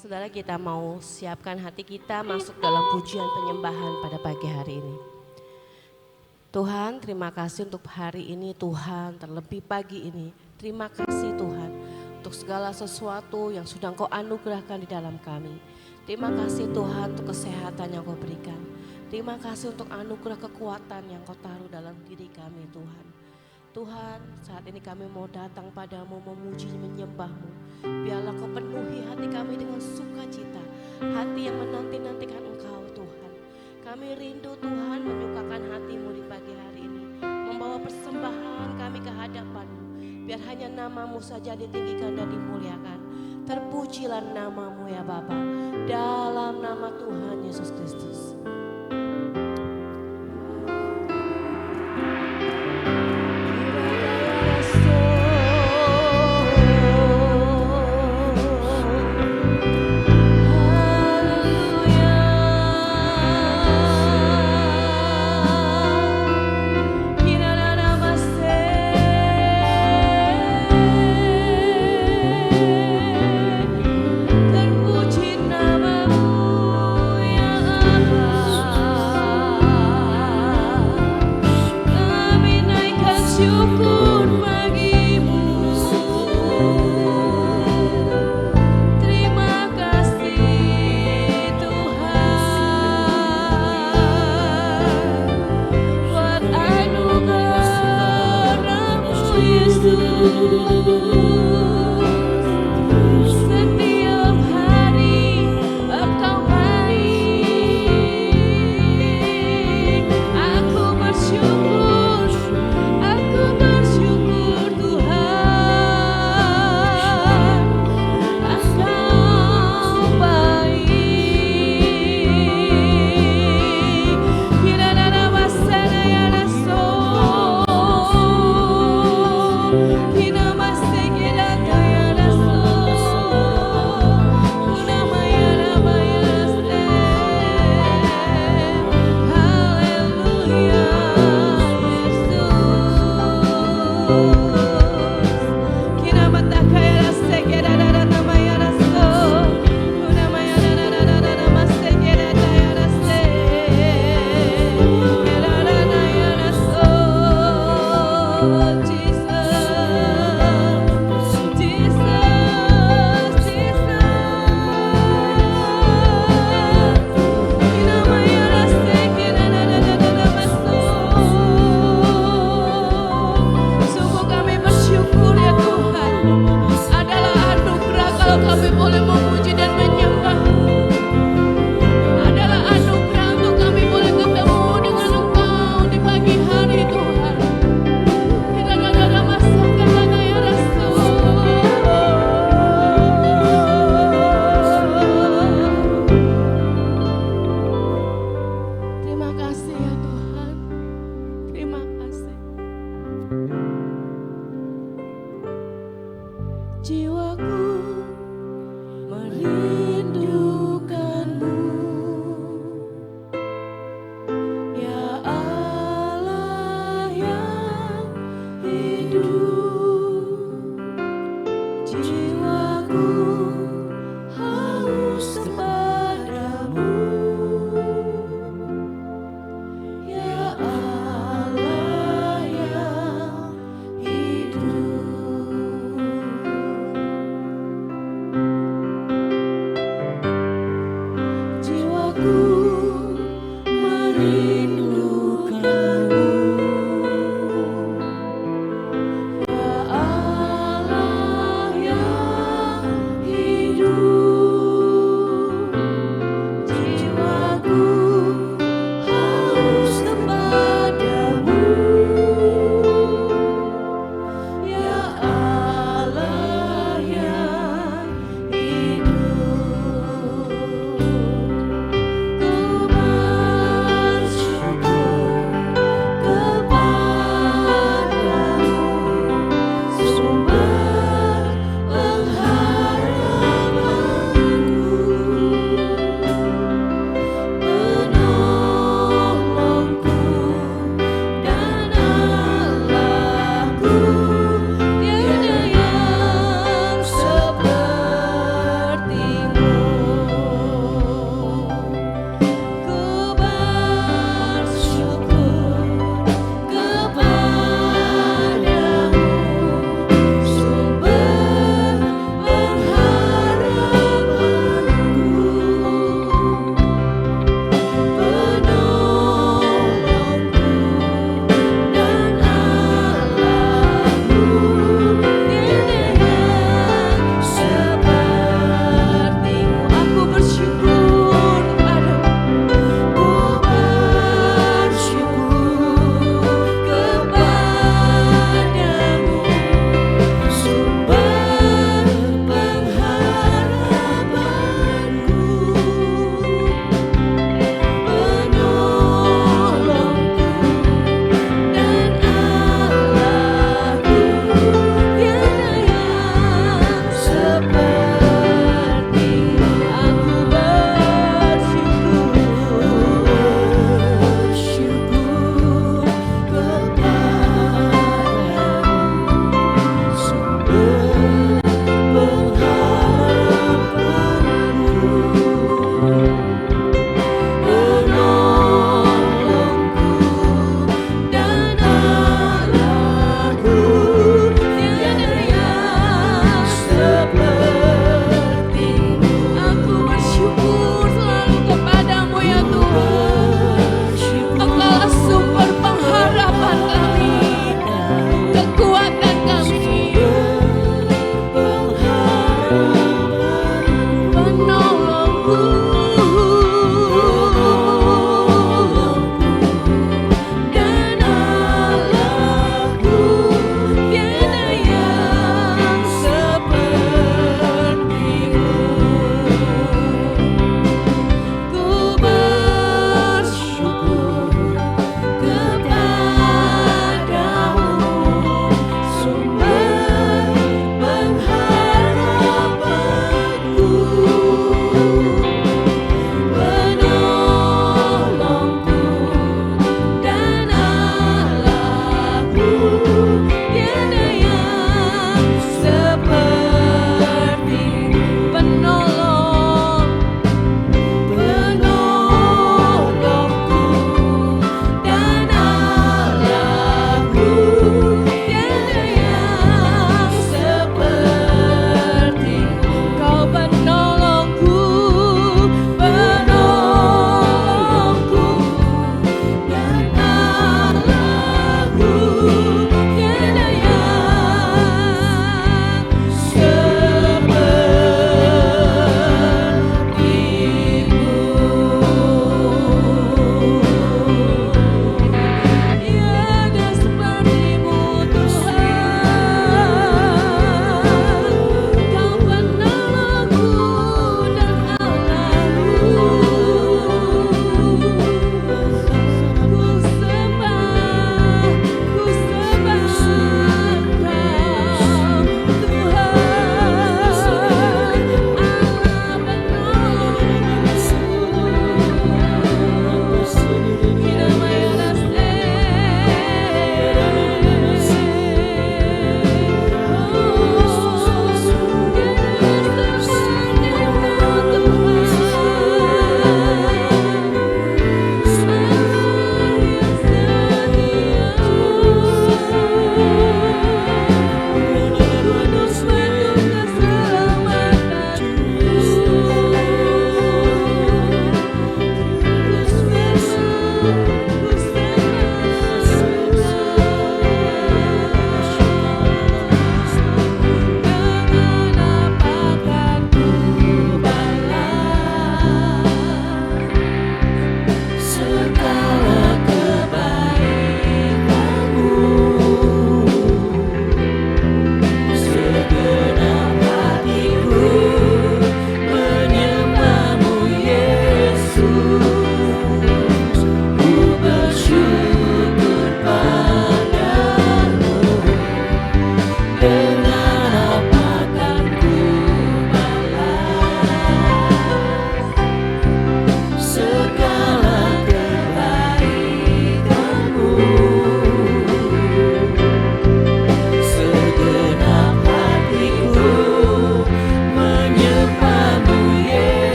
saudara, kita mau siapkan hati kita masuk dalam pujian penyembahan pada pagi hari ini. Tuhan, terima kasih untuk hari ini Tuhan, terlebih pagi ini. Terima kasih Tuhan untuk segala sesuatu yang sudah Engkau anugerahkan di dalam kami. Terima kasih Tuhan untuk kesehatan yang Kau berikan. Terima kasih untuk anugerah kekuatan yang Kau taruh dalam diri kami Tuhan. Tuhan, saat ini kami mau datang padamu, memuji, menyembah-Mu. Biarlah Kau penuhi hati kami dengan sukacita, hati yang menanti-nantikan Engkau Tuhan. Kami rindu Tuhan menyukakan hati-Mu di pagi hari ini, membawa persembahan kami ke hadapan-Mu. Biar hanya nama-Mu saja ditinggikan dan dimuliakan. Terpujilah nama-Mu ya Bapa, dalam nama Tuhan Yesus Kristus.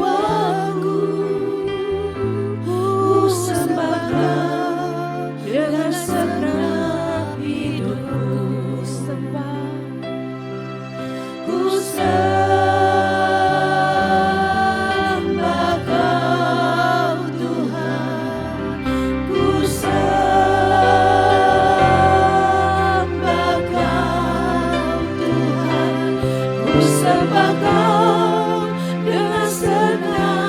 jiwaku, ku sembah Kau dengan segenap hidupku. Ku sembah Kau Tuhan, ku sembah Kau Tuhan, ku sembah Kau dengan segenap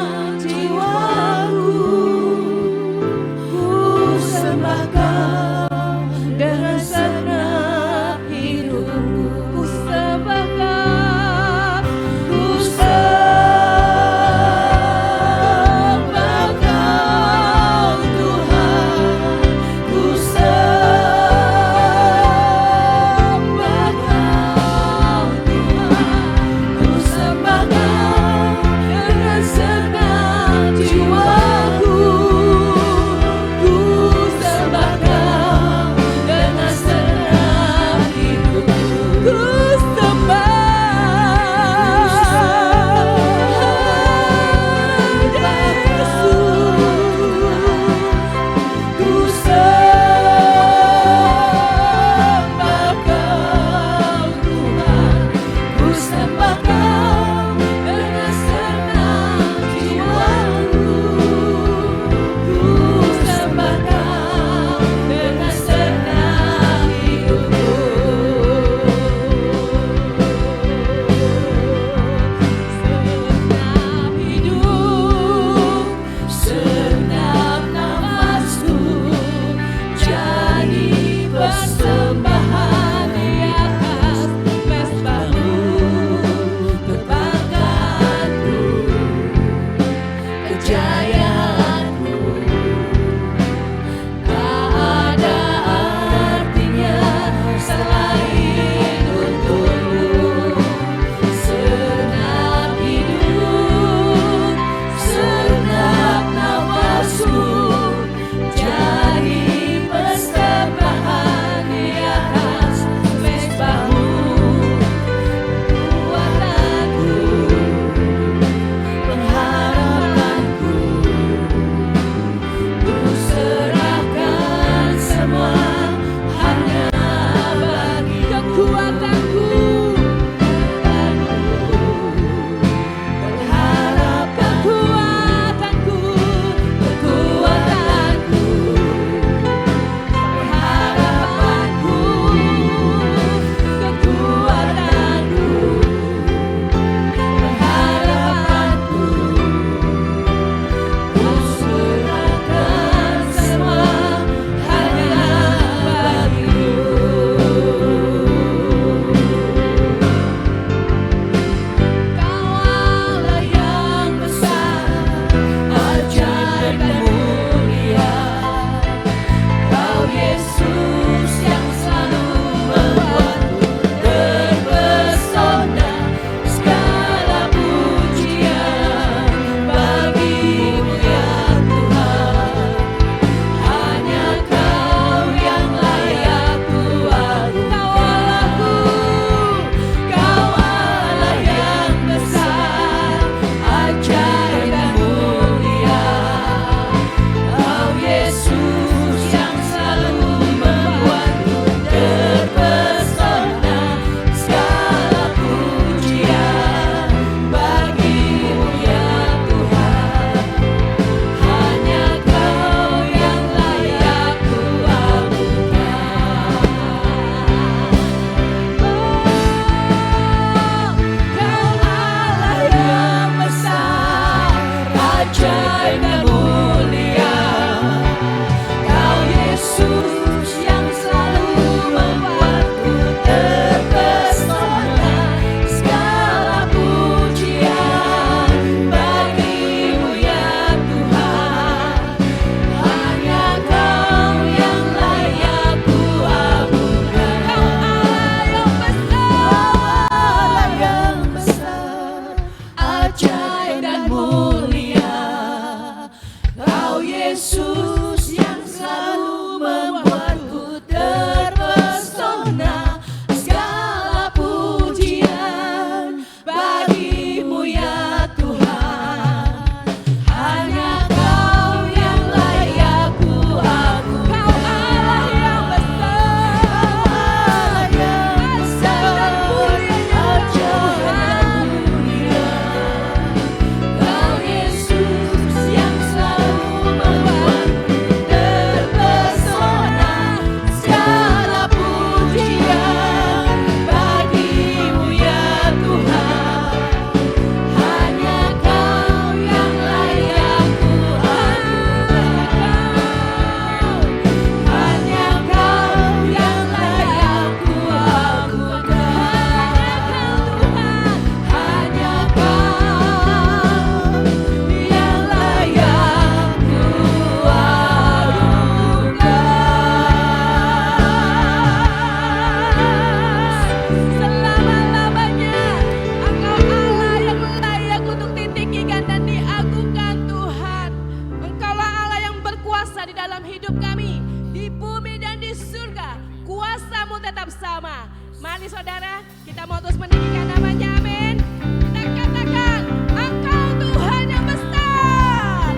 hidup kami, di bumi dan di surga, kuasa-Mu tetap sama. Mari saudara, kita mau terus meninggikan namanya, amin. Kita katakan, Engkau Tuhan yang besar.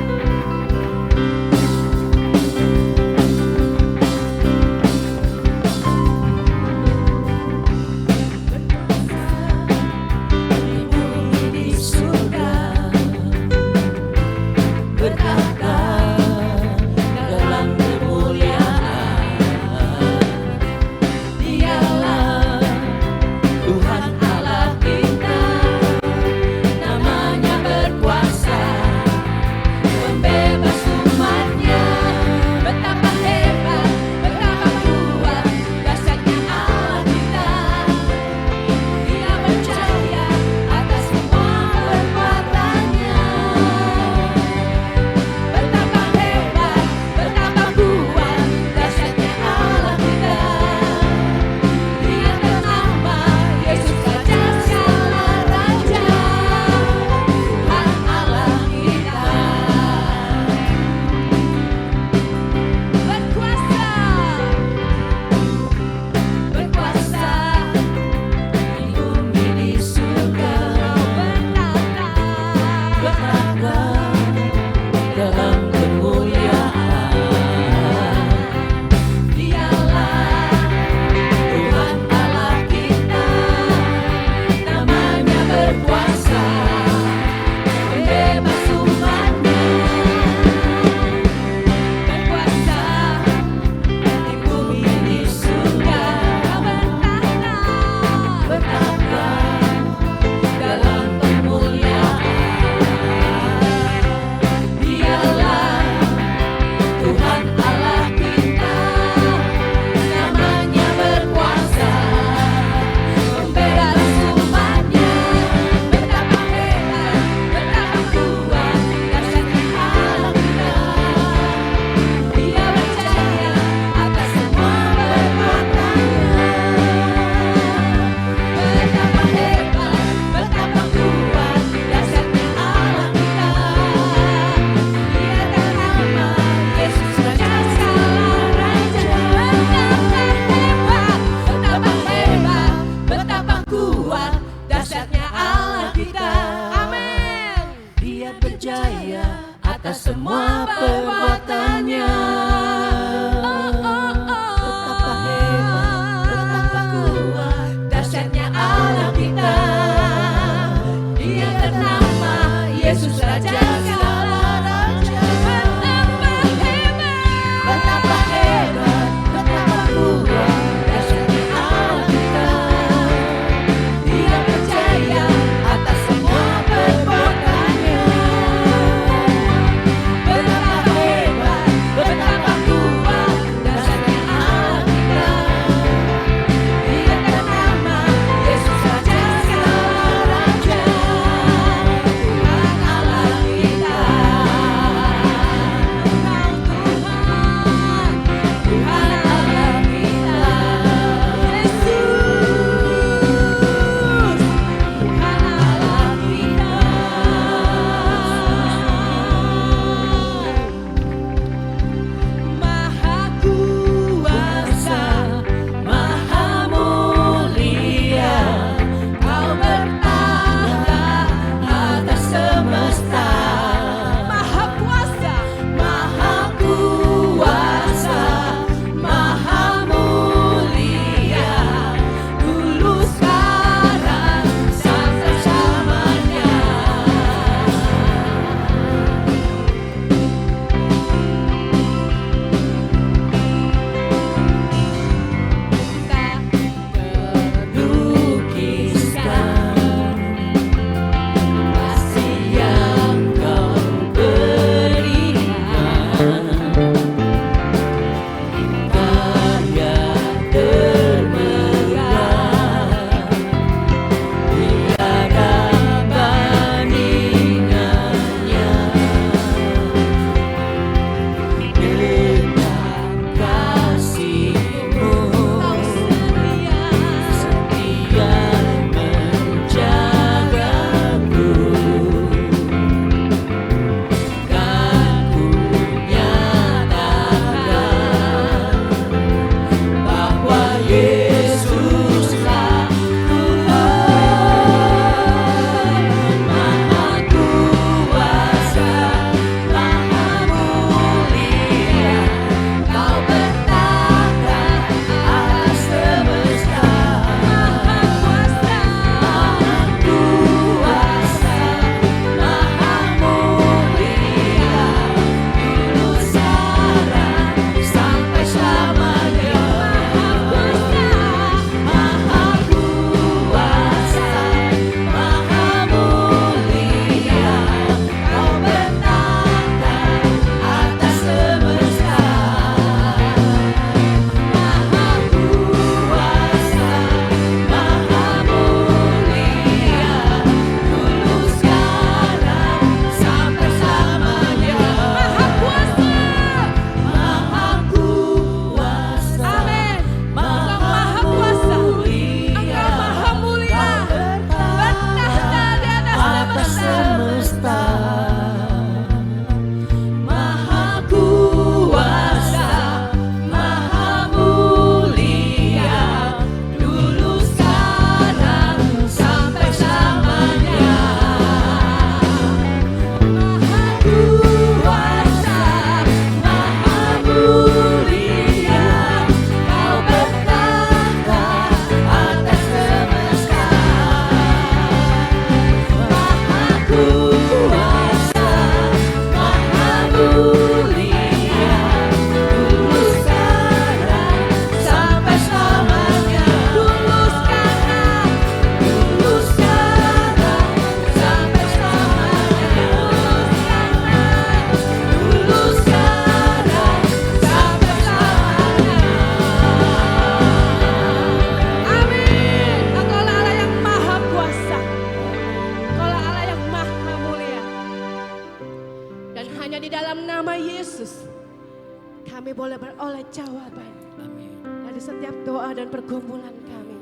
Di surga bertahta dalam kemuliaan. Dialah Tuhan Allah kita, namanya berkuasa, membebas umatnya. Betapa hebat, betapa kuat, dahsyatnya Allah kita. Dia berjaya atas semua perbuatannya. Betapa hebat, betapa kuat, dahsyatnya Allah kita. Dia bernama Yesus Raja segala raja, Tuhan Allah kita. Berkuasa, berkuasa di bumi di surga, bertahta dalam kemuliaan. Dialah Tuhan Allah kita, namanya berkuasa, membebas umatnya. Berkuasa di bumi di surga, bertahta dalam kemuliaan. Dialah Tuhan Allah kita, namanya berkuasa, membebas umatnya. Betapa hebat, betapa kuat, dahsyatnya Allah kita. Dia berjaya atas semua perbuatannya. Betapa hebat, betapa kuat, dahsyatnya Allah kita. Dia bernama Yesus Raja segala raja. Betapa hebat, betapa kuat, dahsyatnya Allah kita. Amin. Dia berjaya atas semua perbuatannya. Betapa hebat, betapa kuat, dahsyatnya Allah kita. Dia bernama Yesus Raja segala raja. Betapa hebat, betapa kuat, dahsyatnya Allah kita. Dia berjaya atas semua perbuatannya. Betapa hebat, betapa hanya di dalam nama Yesus kami boleh beroleh jawaban dari setiap doa dan pergumulan kami.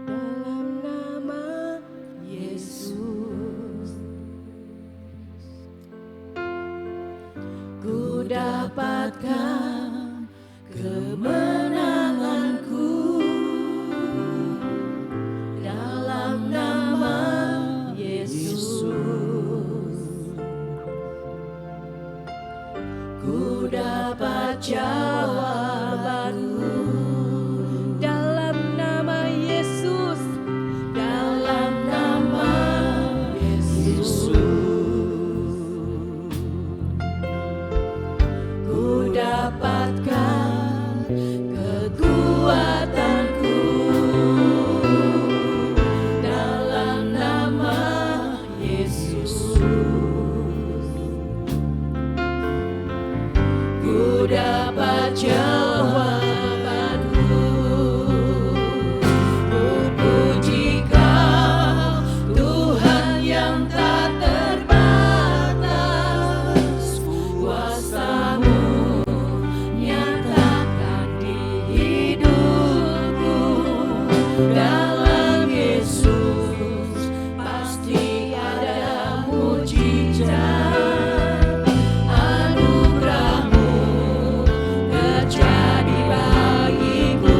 Dalam nama Yesus ku dapatkan kemenanganku. Dalam nama Yesus ku dapat jawabanku. Dalam nama Yesus, dalam nama Yesus ku dapatkan kekuatanku. Dalam nama Yesus ku dapat jawabanku. Ku puji Kau, Tuhan yang tak terbatas. Kuasa-Mu nyatakan di hidupku. Dalam Yesus pasti ada mujizat. Anugerah-Mu terjadi bagiku.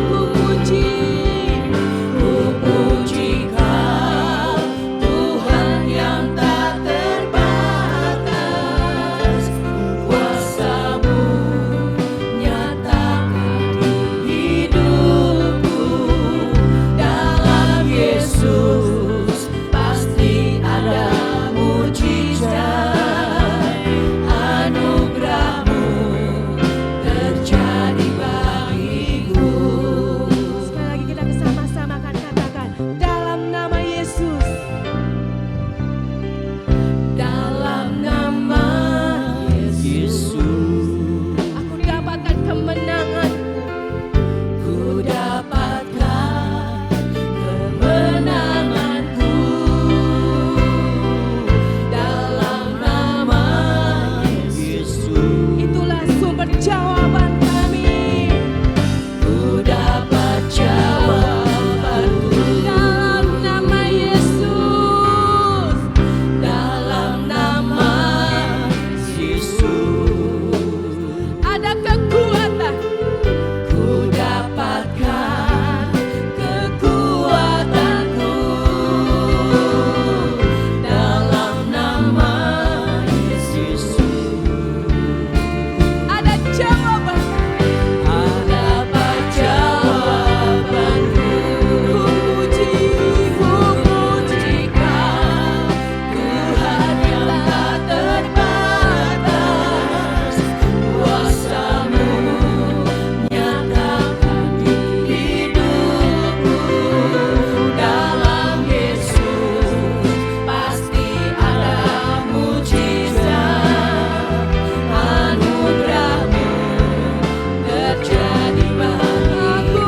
Ku puji Kau, Tuhan yang tak terbatas. Kuasa-Mu nyatakan di hidupku. Dalam Yesus pasti ada mujizat. Anugerah-Mu terjadi bagiku. Sekali lagi kita bersama-sama akan katakan, dalam nama Yesus. Dalam nama Yesus aku dapatkan kemenanganku. Ku dapatkan kemenanganku. Dalam nama Yesus itulah sumber jawaban kami. Ku dapat jawabanku. Dalam nama Yesus, dalam nama Yesus ada kekuatan. Ku dapatkan kekuatanku. Dalam nama Yesus ada jawaban. Dapat jawabanku. Ku puji Kau, Tuhan yang tak terbatas. Kuasa-Mu nyatakan di hidupku. Dalam Yesus pasti ada mujizat. Anugerah-Mu terjadi bagiku.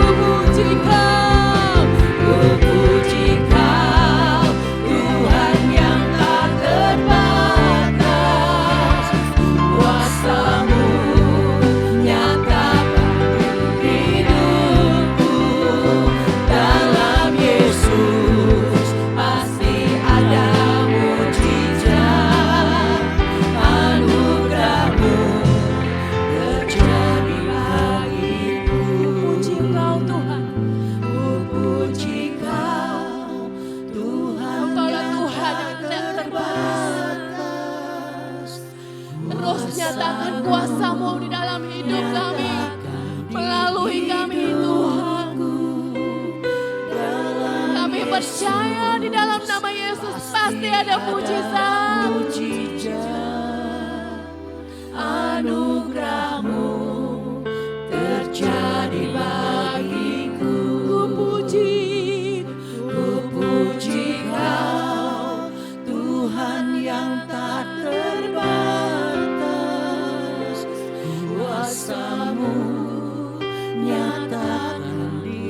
Ku puji Kau, Tuhan yang tak terbatas. Kuasa-Mu nyatakan di hidupku. Dalam Yesus pasti ada mujizat. Anugerah-Mu terjadi bagiku. Puji Engkau Tuhan. Ku puji Kau, Tuhan. Engkaulah Tuhan yang tidak terbatas. Terus nyatakan kuasa-Mu di dalam hidup kami, melalui kami Tuhan. Kami percaya di dalam nama Yesus pasti ada mujizat. Anugerah-Mu terjadi bagiku. Ku puji Kau, Tuhan yang tak terbatas. Kuasa-Mu nyatakan di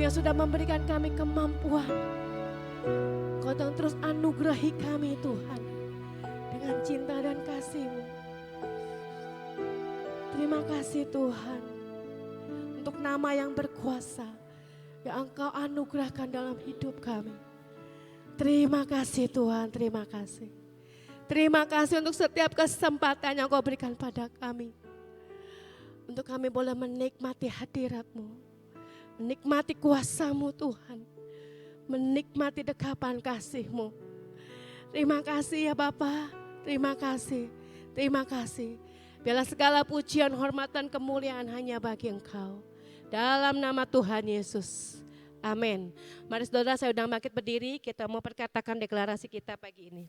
yang sudah memberikan kami kemampuan. Kau yang terus anugerahi kami Tuhan dengan cinta dan kasih-Mu. Terima kasih Tuhan untuk nama yang berkuasa yang Engkau anugerahkan dalam hidup kami. Terima kasih Tuhan, terima kasih. Terima kasih untuk setiap kesempatan yang Kau berikan pada kami. Untuk kami boleh menikmati hadirat-Mu, menikmati kuasa-Mu Tuhan, menikmati dekapan kasih-Mu. Terima kasih ya Bapa, terima kasih, terima kasih. Biarlah segala pujian, hormatan, kemuliaan hanya bagi Engkau. Dalam nama Tuhan Yesus, amin. Mari saudara, saya undang bangkit berdiri, kita mau perkatakan deklarasi kita pagi ini.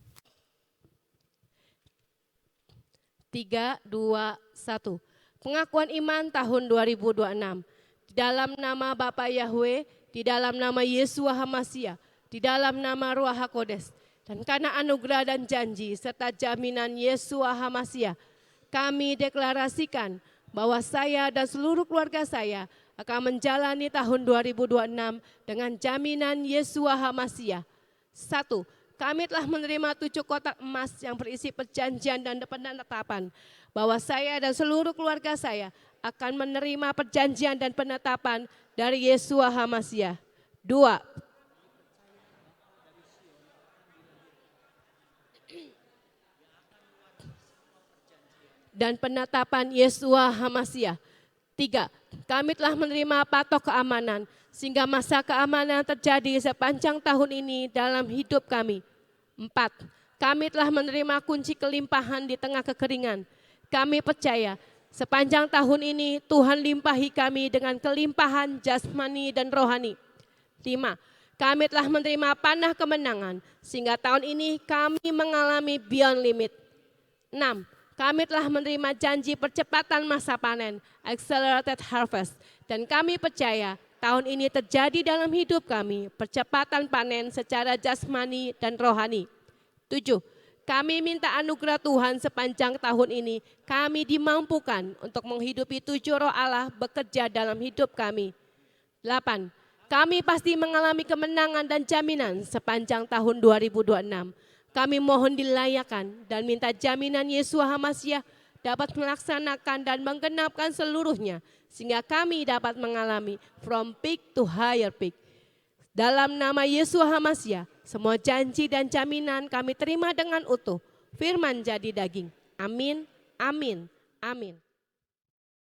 3, 2, 1. Pengakuan iman tahun 2026. Di dalam nama Bapa Yahweh, di dalam nama Yesua Hamasia, di dalam nama Ruach HaKodes, dan karena anugerah dan janji serta jaminan Yesua Hamasia, kami deklarasikan bahwa saya dan seluruh keluarga saya akan menjalani tahun 2026 dengan jaminan Yesua Hamasia. 1. Kami telah menerima 7 kotak emas yang berisi perjanjian dan penetapan bahwa saya dan seluruh keluarga saya akan menerima perjanjian dan penetapan dari Yesua Hamasia. 2. Dan penetapan Yesua Hamasia. 3. Kami telah menerima patok keamanan sehingga masa keamanan terjadi sepanjang tahun ini dalam hidup kami. 4. Kami telah menerima kunci kelimpahan di tengah kekeringan. Kami percaya sepanjang tahun ini Tuhan limpahi kami dengan kelimpahan jasmani dan rohani. 5. Kami telah menerima panah kemenangan sehingga tahun ini kami mengalami beyond limit. 6. Kami telah menerima janji percepatan masa panen, accelerated harvest. Dan kami percaya tahun ini terjadi dalam hidup kami, percepatan panen secara jasmani dan rohani. 7. Kami minta anugerah Tuhan sepanjang tahun ini, kami dimampukan untuk menghidupi 7 roh Allah bekerja dalam hidup kami. 8. Kami pasti mengalami kemenangan dan jaminan sepanjang tahun 2026. Kami mohon dilayakan dan minta jaminan Yesua Hamasia dapat melaksanakan dan menggenapkan seluruhnya sehingga kami dapat mengalami from peak to higher peak. Dalam nama Yesua Hamasia, semua janji dan jaminan kami terima dengan utuh. Firman jadi daging. Amin, amin, amin.